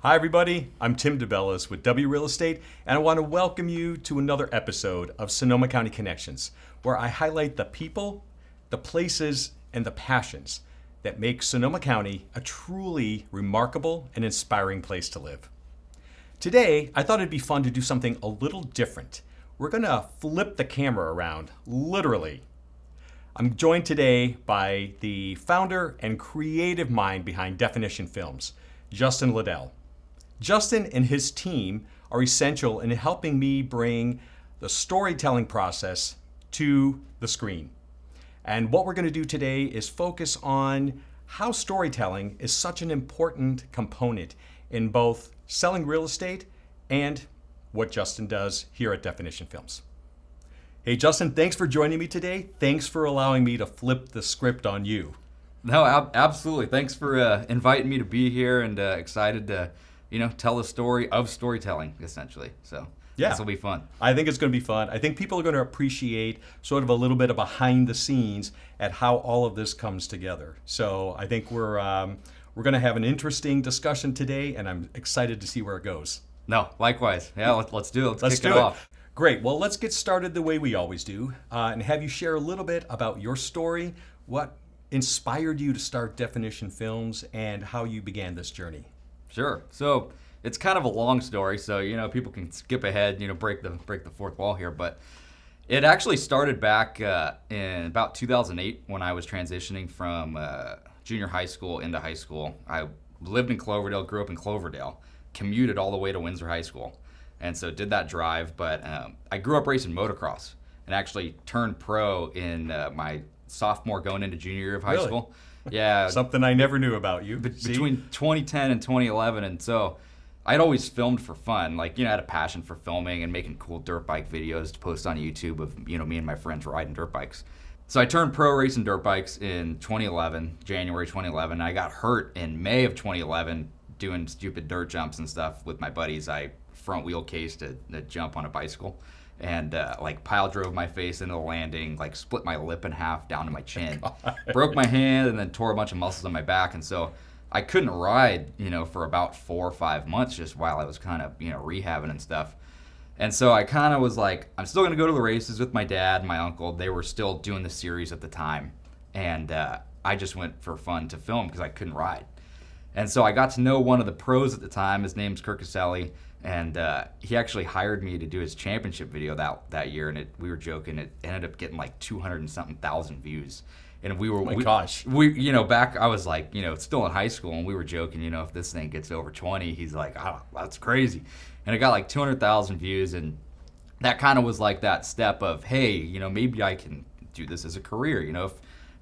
Hi, everybody. I'm Tim DeBellis with W Real Estate, and I want to welcome you to another episode of Sonoma County Connections, where I highlight the people, the places, and the passions that make Sonoma County a truly remarkable and inspiring place to live. Today, I thought it'd be fun to do something a little different. We're going to flip the camera around, literally. I'm joined today by the founder and creative mind behind Definition Films, Justin Liddell. Justin and his team are essential in helping me bring the storytelling process to the screen. And what we're going to do today is focus on how storytelling is such an important component in both selling real estate and what Justin does here at Definition Films. Hey, Justin, thanks for joining me today. Thanks for allowing me to flip the script on you. No, absolutely. Thanks for inviting me to be here, and excited to, tell the story of storytelling, essentially. So yeah, this will be fun. I think it's going to be fun. I think people are going to appreciate sort of a little bit of behind the scenes at how all of this comes together. So I think we're going to have an interesting discussion today, and I'm excited to see where it goes. No, likewise. Yeah, let's do it. Let's kick it off. Great. Well, let's get started the way we always do, and have you share a little bit about your story, what inspired you to start Definition Films, and how you began this journey. Sure. So it's kind of a long story, so people can skip ahead, break the fourth wall here. But it actually started back in about 2008 when I was transitioning from junior high school into high school. I lived in Cloverdale, grew up in Cloverdale, commuted all the way to Windsor High School, and so did that drive. But I grew up racing motocross and actually turned pro in my sophomore going into junior year of high school. Yeah. Something I never knew about you. Between 2010 and 2011. And so I'd always filmed for fun. I had a passion for filming and making cool dirt bike videos to post on YouTube of, me and my friends riding dirt bikes. So I turned pro racing dirt bikes in 2011, January 2011. I got hurt in May of 2011 doing stupid dirt jumps and stuff with my buddies. I front wheel cased a jump on a bicycle and pile drove my face into the landing, split my lip in half down to my chin, broke my hand, and then tore a bunch of muscles on my back. And so I couldn't ride, for about 4 or 5 months just while I was kind of, rehabbing and stuff. And so I kind of was like, I'm still going to go to the races with my dad and my uncle. They were still doing the series at the time. And I just went for fun to film because I couldn't ride. And so I got to know one of the pros at the time. His name's Kirk Caselli. And he actually hired me to do his championship video that year, and we were joking. It ended up getting 200 and something thousand views, and we were back. I was still in high school, and we were joking. If this thing gets over 20, he's like, oh, that's crazy, and it got 200,000 views, and that kind of was that step of, hey, maybe I can do this as a career. If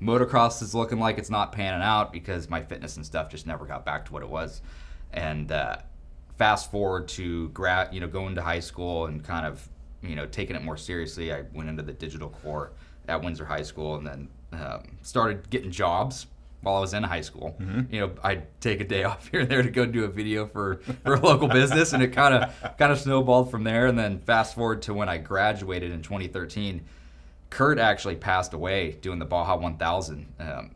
motocross is looking like it's not panning out because my fitness and stuff just never got back to what it was, and fast forward to going to high school and kind of, taking it more seriously. I went into the digital corps at Windsor High School, and then started getting jobs while I was in high school. Mm-hmm. I'd take a day off here and there to go do a video for a local business, and it kind of snowballed from there. And then fast forward to when I graduated in 2013, Kurt actually passed away doing the Baja 1000.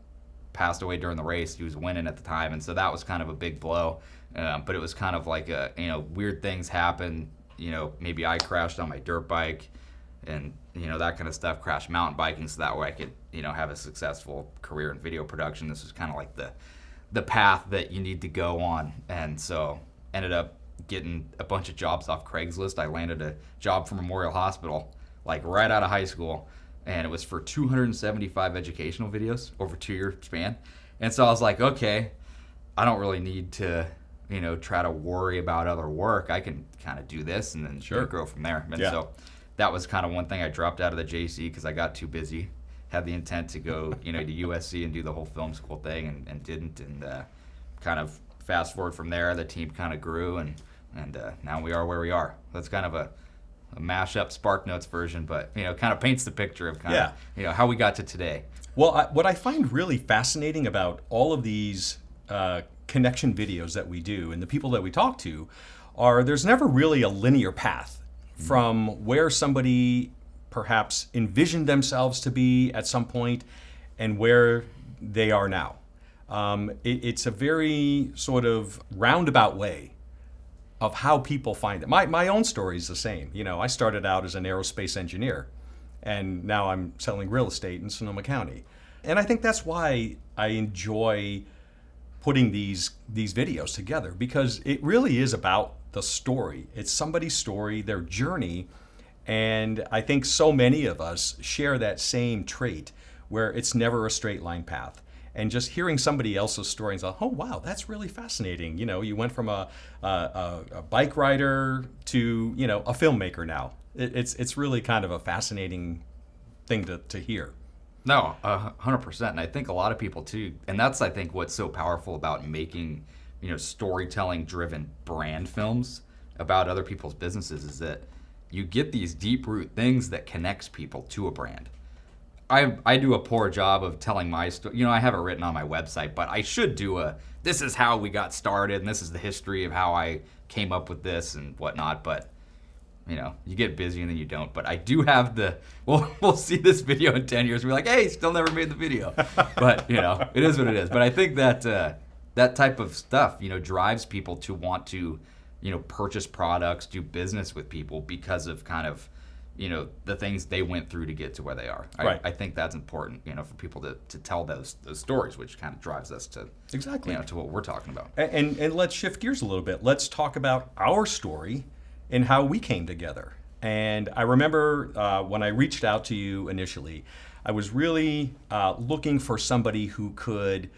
Passed away during the race. He was winning at the time, and so that was kind of a big blow. But it was kind of weird things happen. Maybe I crashed on my dirt bike and, that kind of stuff, crashed mountain biking so that way I could, have a successful career in video production. This was kind of the path that you need to go on. And so ended up getting a bunch of jobs off Craigslist. I landed a job for Memorial Hospital, right out of high school. And it was for 275 educational videos over a 2-year span. And so I was like, okay, I don't really need to try to worry about other work. I can kind of do this and then grow from there. And so that was kind of one thing I dropped out of the JC because I got too busy. Had the intent to go, to USC and do the whole film school thing and didn't. And kind of fast forward from there, the team kind of grew and now we are where we are. That's kind of a mashup Spark Notes version, but kind of paints the picture of kind of how we got to today. Well, what I find really fascinating about all of these connection videos that we do and the people that we talk to are there's never really a linear path from where somebody perhaps envisioned themselves to be at some point and where they are now. It's a very sort of roundabout way of how people find it. My own story is the same. I started out as an aerospace engineer, and now I'm selling real estate in Sonoma County. And I think that's why I enjoy putting these videos together, because it really is about the story. It's somebody's story, their journey, and I think so many of us share that same trait where it's never a straight line path. And just hearing somebody else's story and say, oh wow, that's really fascinating. You went from a bike rider to a filmmaker now. It's really kind of a fascinating thing to hear. No, 100%. And I think a lot of people too, and that's, I think, what's so powerful about making, storytelling driven brand films about other people's businesses, is that you get these deep root things that connects people to a brand. I do a poor job of telling my story. I have it written on my website, but I should do this is how we got started and this is the history of how I came up with this and whatnot. But you get busy and then you don't. But I do have we'll see this video in 10 years and be like, hey, still never made the video. But, it is what it is. But I think that that type of stuff, drives people to want to, purchase products, do business with people because of kind of, the things they went through to get to where they are. Right. I think that's important, for people to tell those stories, which kind of drives us to exactly to what we're talking about. And let's shift gears a little bit. Let's talk about our story and how we came together. And I remember when I reached out to you initially, I was really looking for somebody who could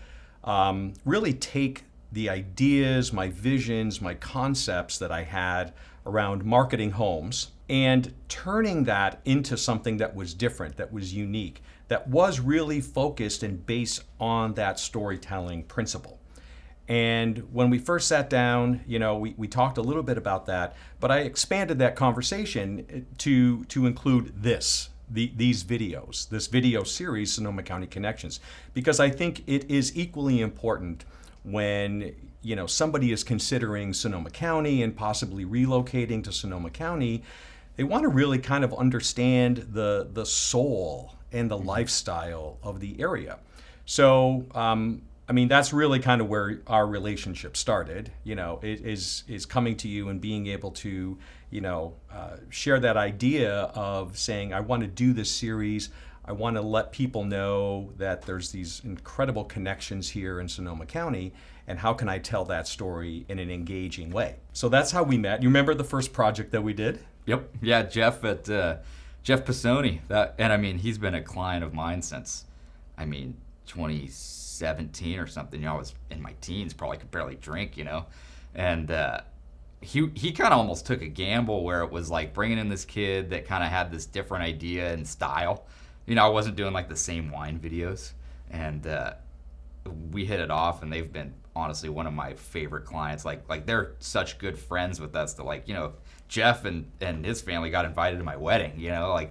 really take the ideas, my visions, my concepts that I had around marketing homes and turning that into something that was different, that was unique, that was really focused and based on that storytelling principle. And when we first sat down, we talked a little bit about that, but I expanded that conversation to include these videos, this video series, Sonoma County Connections, because I think it is equally important when somebody is considering Sonoma County and possibly relocating to Sonoma County. They want to really kind of understand the soul and the lifestyle of the area. So, that's really kind of where our relationship started. It is coming to you and being able to, share that idea of saying, I want to do this series. I want to let people know that there's these incredible connections here in Sonoma County, and how can I tell that story in an engaging way? So that's how we met. You remember the first project that we did? Yep. Yeah, Jeff Pisoni. He's been a client of mine since, 2017 or something. I was in my teens, probably could barely drink, and he kind of almost took a gamble where it was like bringing in this kid that kind of had this different idea and style. I wasn't doing like the same wine videos, and we hit it off, and they've been honestly one of my favorite clients. Like they're such good friends with us that Jeff and his family got invited to my wedding.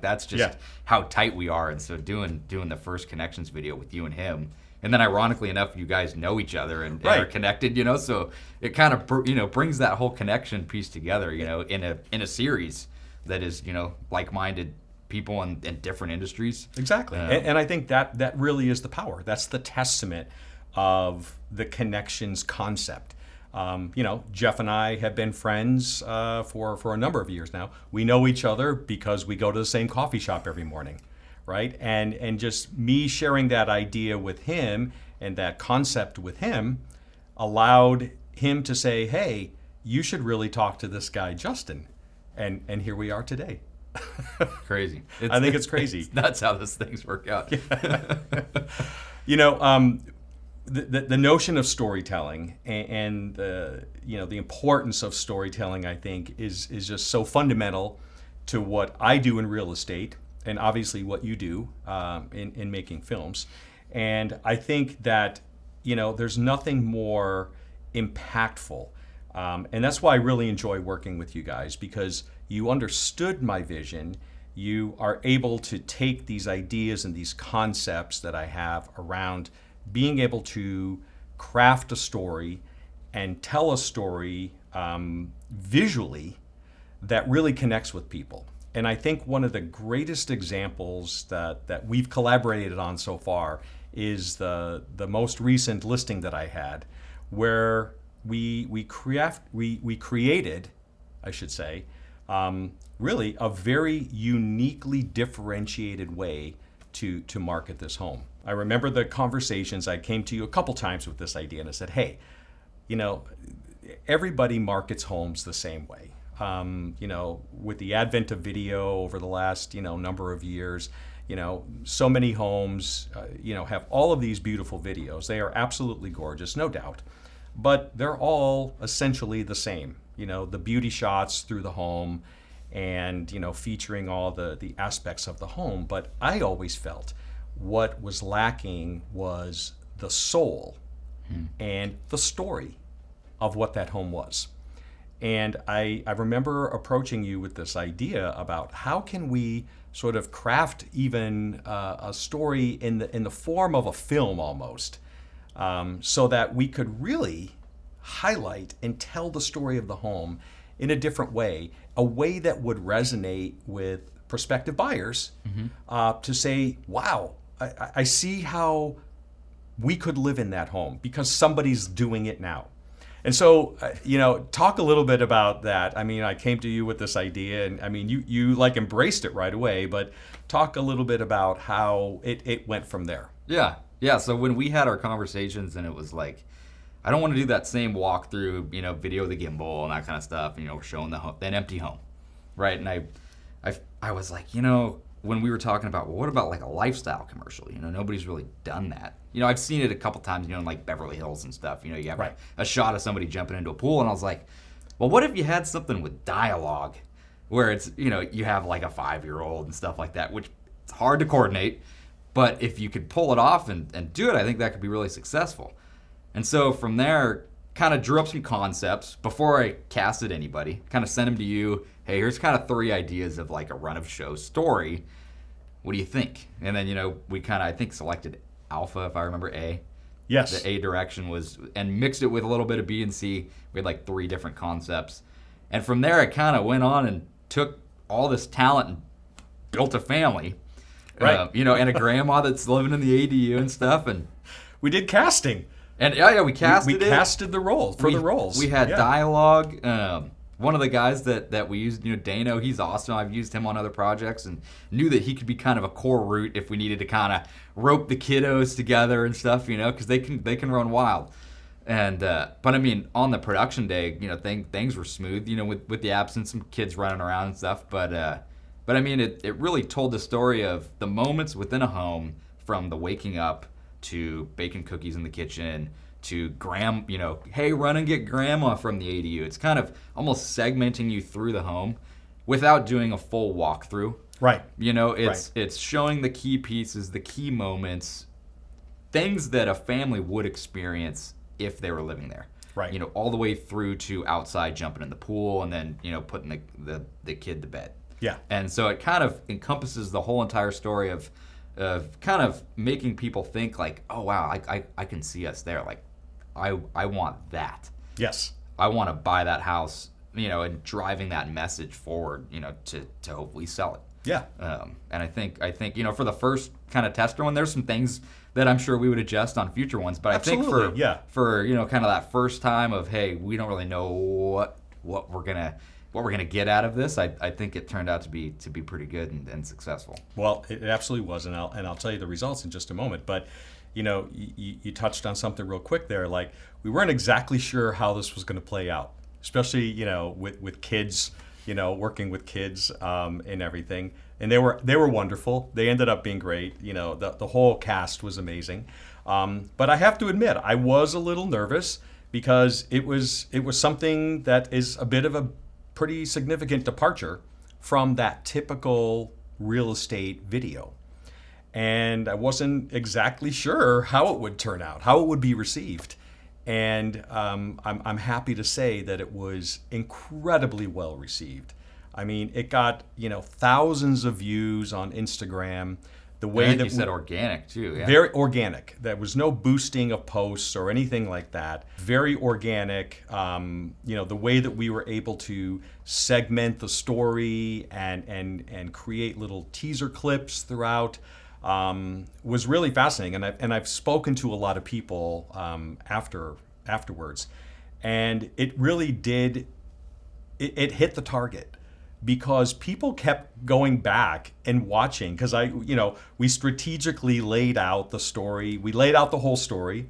That's just how tight we are. And so doing the first Connections video with you and him, and then ironically enough, you guys know each other and are connected. So it kind of brings that whole connection piece together. In a series that is like-minded people in different industries. Exactly. And I think that really is the power. That's the testament of the Connections concept. Jeff and I have been friends for a number of years now. We know each other because we go to the same coffee shop every morning, right? And just me sharing that idea with him and that concept with him allowed him to say, hey, you should really talk to this guy, Justin. And here we are today. Crazy. I think it's crazy. That's how those things work out. The notion of storytelling and the importance of storytelling, I think, is just so fundamental to what I do in real estate, and obviously what you do in making films. And I think that there's nothing more impactful, and that's why I really enjoy working with you guys, because you understood my vision. You are able to take these ideas and these concepts that I have around being able to craft a story and tell a story visually that really connects with people. And I think one of the greatest examples that we've collaborated on so far is the most recent listing that I had, where we created, I should say, really a very uniquely differentiated way to market this home. I remember the conversations. I came to you a couple times with this idea, and I said, hey, everybody markets homes the same way. With the advent of video over the last, number of years, so many homes, have all of these beautiful videos. They are absolutely gorgeous, no doubt, but they're all essentially the same. The beauty shots through the home and, featuring all the aspects of the home. But I always felt what was lacking was the soul and the story of what that home was. And I remember approaching you with this idea about how can we sort of craft even a story in the form of a film almost, so that we could really highlight and tell the story of the home in a different way, a way that would resonate with prospective buyers, to say, wow, I see how we could live in that home because somebody's doing it now. And so, talk a little bit about that. I mean, I came to you with this idea, and I mean, you like embraced it right away, but talk a little bit about how it went from there. Yeah. So when we had our conversations, and it was like, I don't want to do that same walkthrough, video of the gimbal and that kind of stuff. We're showing an empty home, right? And I was like, when we were talking about, well, what about like a lifestyle commercial? Nobody's really done that. I've seen it a couple times, in like Beverly Hills and stuff. You have right. a shot of somebody jumping into a pool, and I was like, well, what if you had something with dialogue where it's, you have like a 5-year-old and stuff like that, which it's hard to coordinate, but if you could pull it off and do it, I think that could be really successful. And so from there, kind of drew up some concepts before I casted anybody, kind of sent them to you. Hey, here's kind of 3 ideas of like a run of show story. What do you think? And then, we kind of, I think, selected Alpha, if I remember A. Yes. The A direction was, and mixed it with a little bit of B and C. We had like 3 different concepts. And from there, I kind of went on and took all this talent and built a family. Right. And a grandma that's living in the ADU and stuff. And we did casting. And we casted we casted the roles for the roles. We had dialogue. One of the guys that we used, Dano, he's awesome. I've used him on other projects and knew that he could be kind of a core root if we needed to kind of rope the kiddos together and stuff, because they can run wild. And but I mean, on the production day, things were smooth, with the absence, some kids running around and stuff. But I mean, it really told the story of the moments within a home, from the waking up to baking cookies in the kitchen, to hey, run and get grandma from the ADU. It's kind of almost segmenting you through the home without doing a full walkthrough. Right. It's showing the key pieces, the key moments, things that a family would experience if they were living there. Right. All the way through to outside jumping in the pool and then, putting the kid to bed. Yeah. And so it kind of encompasses the whole entire story of kind of making people think like, oh wow, I can see us there. Like, I want that. Yes. I want to buy that house, and driving that message forward, to hopefully sell it. Yeah. And I think, for the first kind of tester one, there's some things that I'm sure we would adjust on future ones. But absolutely, I think for kind of that first time of, hey, we don't really know what we're gonna get out of this, I think it turned out to be pretty good and successful. Well, it absolutely was, and I'll tell you the results in just a moment. But you touched on something real quick there. Like, we weren't exactly sure how this was going to play out, especially with kids, working with kids and everything. And they were wonderful. They ended up being great. The whole cast was amazing. But I have to admit, I was a little nervous because it was something that is a bit of a pretty significant departure from that typical real estate video. And I wasn't exactly sure how it would turn out, how it would be received. And I'm happy to say that it was incredibly well received. I mean, it got thousands of views on Instagram. The way that you said organic too, yeah. Very organic. There was no boosting of posts or anything like that. Very organic. The way that we were able to segment the story and create little teaser clips throughout was really fascinating. And I've spoken to a lot of people afterwards, And it really did, it hit the target because people kept going back and watching because we strategically laid out the story. We laid out the whole story,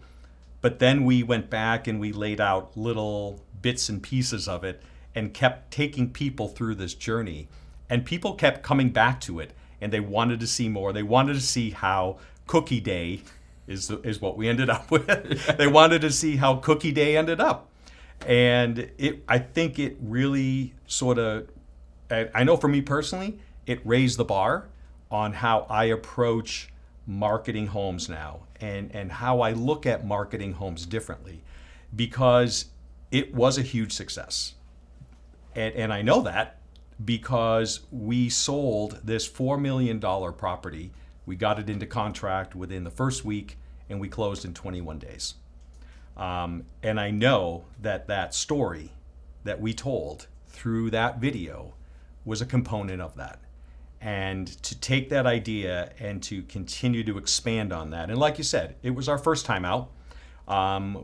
but then we went back and we laid out little bits and pieces of it and kept taking people through this journey. And people kept coming back to it and they wanted to see more. They wanted to see how Cookie Day is what we ended up with. They wanted to see how Cookie Day ended up. And I think it really sort of, I know for me personally, it raised the bar on how I approach marketing homes now and how I look at marketing homes differently because it was a huge success. And I know that because we sold this $4 million property. We got it into contract within the first week and we closed in 21 days. And I know that story that we told through that video was a component of that. And to take that idea and to continue to expand on that. And like you said, it was our first time out.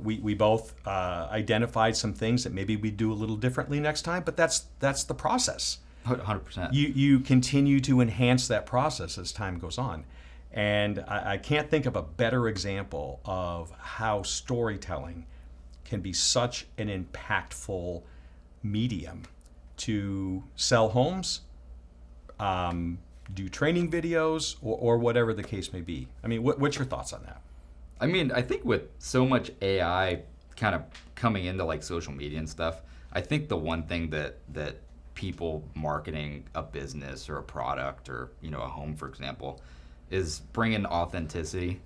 We both identified some things that maybe we'd do a little differently next time, but that's the process. 100%. You continue to enhance that process as time goes on. And I can't think of a better example of how storytelling can be such an impactful medium to sell homes, do training videos, or whatever the case may be. I mean, what's your thoughts on that? I mean, I think with so much AI kind of coming into like social media and stuff, I think the one thing that people marketing a business or a product or, a home, for example, is bringing authenticity,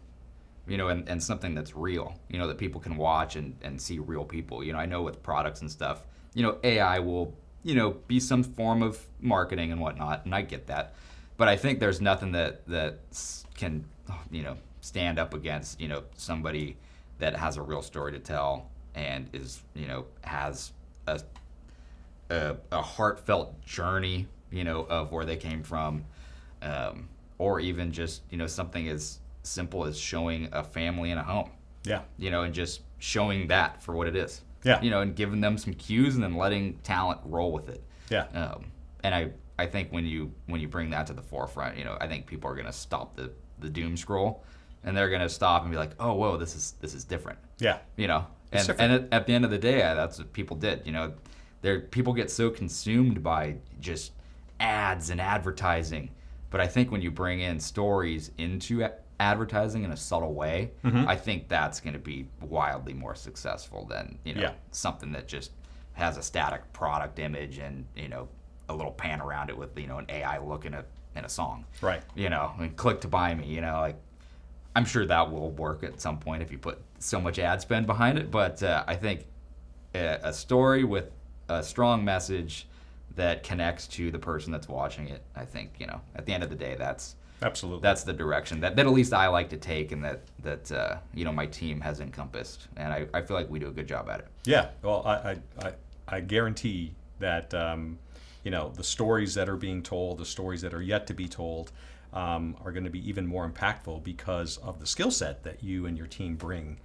and something that's real, that people can watch and see real people. I know with products and stuff, AI will, be some form of marketing and whatnot, and I get that. But I think there's nothing that can, stand up against, somebody that has a real story to tell and is, has a heartfelt journey, of where they came from, or even just, something as simple as showing a family in a home. Yeah. And just showing that for what it is. Yeah. And giving them some cues and then letting talent roll with it. Yeah. And I think when you bring that to the forefront, I think people are going to stop the doom scroll and they're going to stop and be like, oh, whoa, this is different. Yeah. And at the end of the day, that's what people did. People get so consumed by just ads and advertising. But I think when you bring in stories into advertising in a subtle way, I think that's going to be wildly more successful than something that just has a static product image and a little pan around it with an AI look in a song. Right. And click to buy me. I'm sure that will work at some point if you put so much ad spend behind it. But I think a story with a strong message that connects to the person that's watching it, I think, at the end of the day, that's the direction that at least I like to take and that my team has encompassed. And I feel like we do a good job at it. Yeah. Well, I guarantee that, the stories that are being told, the stories that are yet to be told, are going to be even more impactful because of the skill set that you and your team bring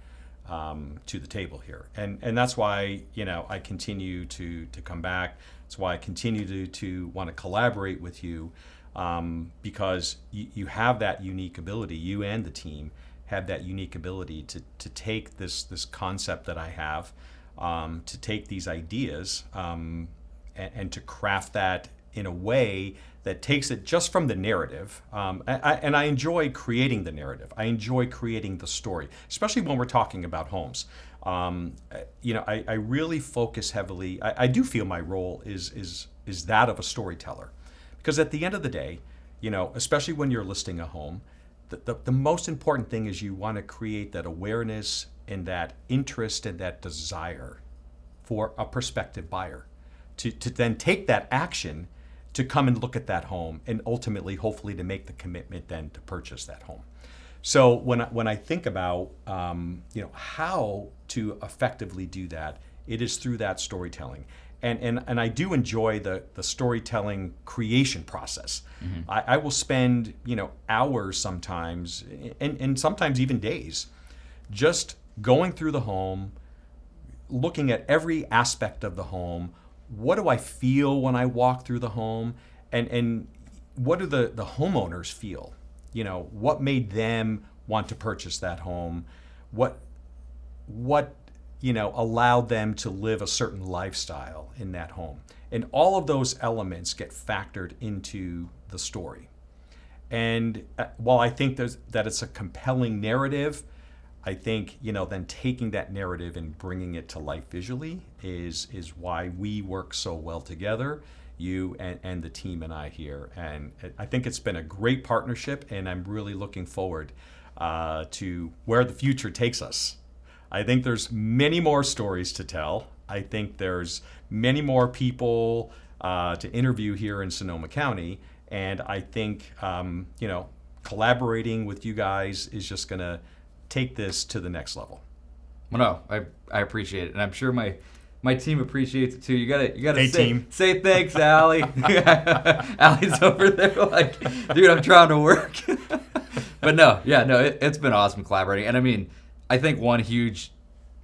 to the table here. And that's why, I continue to come back. That's why I continue to want to collaborate with you, because you have that unique ability, you and the team have that unique ability to take this concept that I have, to take these ideas and to craft that in a way that takes it just from the narrative. I enjoy creating the narrative. I enjoy creating the story, especially when we're talking about homes. I really focus heavily. I do feel my role is that of a storyteller, because at the end of the day, especially when you're listing a home, the most important thing is you want to create that awareness and that interest and that desire for a prospective buyer to then take that action to come and look at that home and ultimately, hopefully, to make the commitment then to purchase that home. So when I think about how to effectively do that, it is through that storytelling. And I do enjoy the storytelling creation process. Mm-hmm. I will spend hours sometimes, and sometimes even days, just going through the home, looking at every aspect of the home. What do I feel when I walk through the home? And what do the homeowners feel? What made them want to purchase that home? What allowed them to live a certain lifestyle in that home? And all of those elements get factored into the story. And while I think that it's a compelling narrative, I think, then taking that narrative and bringing it to life visually is why we work so well together, you and the team and I here. And I think it's been a great partnership, and I'm really looking forward to where the future takes us. I think there's many more stories to tell. I think there's many more people to interview here in Sonoma County. And I think, collaborating with you guys is just going to take this to the next level. Well, no, I appreciate it, and I'm sure my team appreciates it too. You gotta hey, say thanks, Allie. Allie's over there like, dude, I'm trying to work. But no, it's been awesome collaborating, and I mean, I think one huge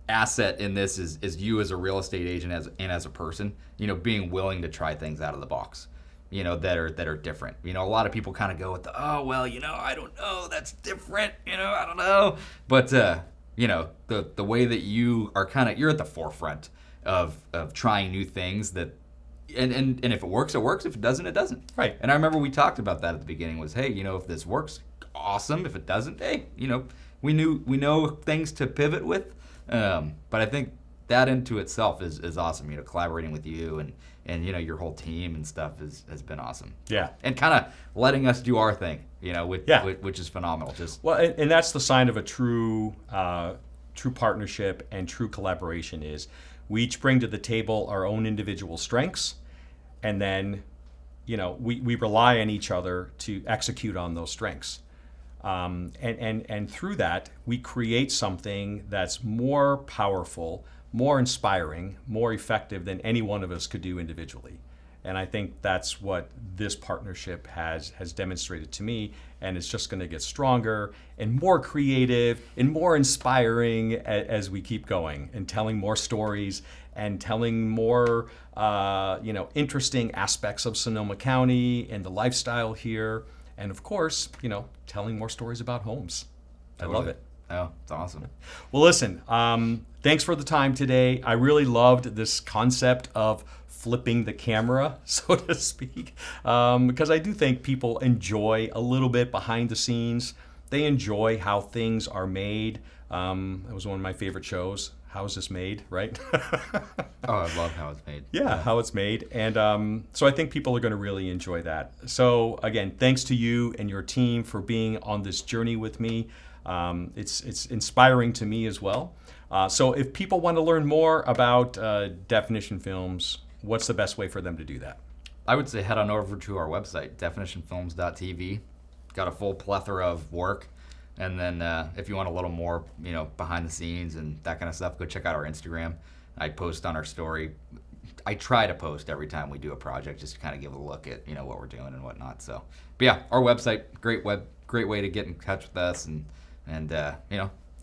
asset in this is you as a real estate agent and as a person, being willing to try things out of the box. That are different. A lot of people kind of go with I don't know, that's different, I don't know. But the way that you are you're at the forefront of trying new things that and if it works, it works. If it doesn't, it doesn't. Right. And I remember we talked about that at the beginning was, hey, if this works, awesome. If it doesn't, hey, we know things to pivot with. But I think that into itself is awesome, collaborating with you and your whole team and stuff has been awesome. Yeah. And kind of letting us do our thing, which is phenomenal. And that's the sign of a true partnership and true collaboration is we each bring to the table our own individual strengths, and then, we rely on each other to execute on those strengths. And through that, we create something that's more powerful, more inspiring, more effective than any one of us could do individually. And I think that's what this partnership has demonstrated to me, and it's just going to get stronger and more creative and more inspiring as we keep going and telling more stories and telling more interesting aspects of Sonoma County and the lifestyle here, and of course, telling more stories about homes. I love it. Oh, it's awesome. Well, listen, thanks for the time today. I really loved this concept of flipping the camera, so to speak, because I do think people enjoy a little bit behind the scenes. They enjoy how things are made. It was one of my favorite shows. How is this made, right? Oh, I love how it's made. Yeah, how it's made. And so I think people are going to really enjoy that. So again, thanks to you and your team for being on this journey with me. It's inspiring to me as well. So if people want to learn more about Definition Films, what's the best way for them to do that? I would say head on over to our website, definitionfilms.tv. Got a full plethora of work. And then if you want a little more, behind the scenes and that kind of stuff, go check out our Instagram. I post on our story. I try to post every time we do a project just to kind of give a look at, what we're doing and whatnot. So, but yeah, our website, great way to get in touch with us and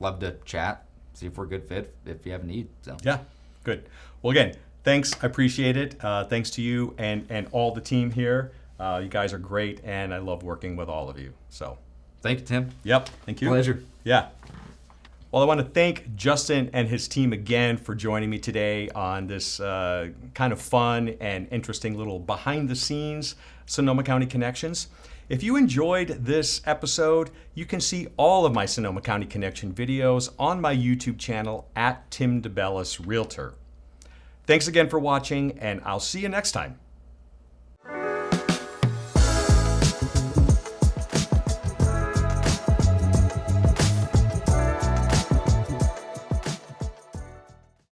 love to chat, see if we're a good fit if you have a need. So yeah, good. Well, again, thanks. I appreciate it. Thanks to you and all the team here. You guys are great, and I love working with all of you. So thank you, Tim. Yep. Thank you. Pleasure. Yeah. Well, I want to thank Justin and his team again for joining me today on this kind of fun and interesting little behind-the-scenes Sonoma County Connections. If you enjoyed this episode, you can see all of my Sonoma County Connection videos on my YouTube channel @Tim DeBellis Realtor. Thanks again for watching, and I'll see you next time.